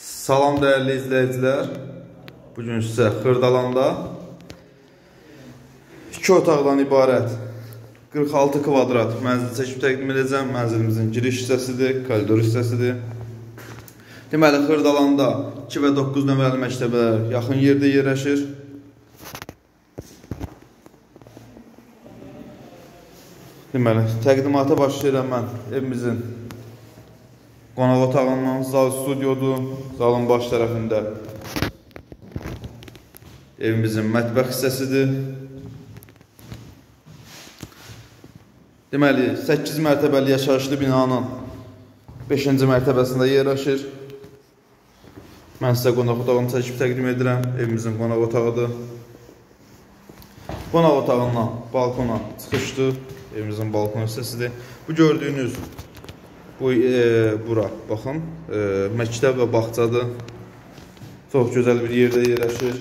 Salam değerli izleyiciler. Bugün size Xırdalanda 2 otaqdan ibarət 46 kvadrat mənzil çəkib təqdim edəcəm. Mənzilimizin giriş hissəsidir, koridor hissəsidir. Deməli, Xırdalanda 2 və 9 nömrəli məktəbələr yaxın yerdə yerləşir. Deməli, təqdimata başlayıram mən evimizin qonaq otağından. Zal studiodur. Zalın baş tərəfində evimizin mətbəx hissəsidir. Deməli, 8 mərtəbəli yaşayışlı binanın 5-ci mərtəbəsində yerləşir. Mən sizə qonaq otağını çəkib təqdim edirəm. Evimizin qonaq otağıdır. Qonaq otağından balkona çıxışdır. Evimizin balkon hissəsidir. Bu gördüyünüz bura, baxın, məktəb və bağçadır. Çox gözəl bir yerdə yerləşir.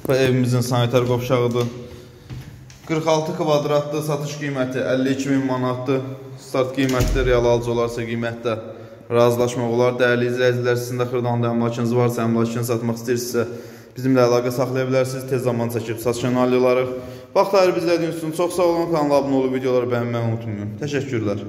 Və evimizin sanitar qovşağıdır. 46 kvadratlı satış qiyməti 52.000 manatdır. Start qiymətli, real alıcı olarsa qiymətdə razılaşmaq olar. Dəyərli izləyicilər, sizin də Xırdalanda əmlakınız varsa, əmlakını satmaq istəyirsinizsə bizimlə əlaqə saxlaya bilərsiniz. Tez zaman çəkib satışını alıyorlarıq. Vaxtları bizlədiyiniz üçün çox sağ olun. Kanala abunə olub videoları bəyənməyi unutmayın. Təşəkkürlər.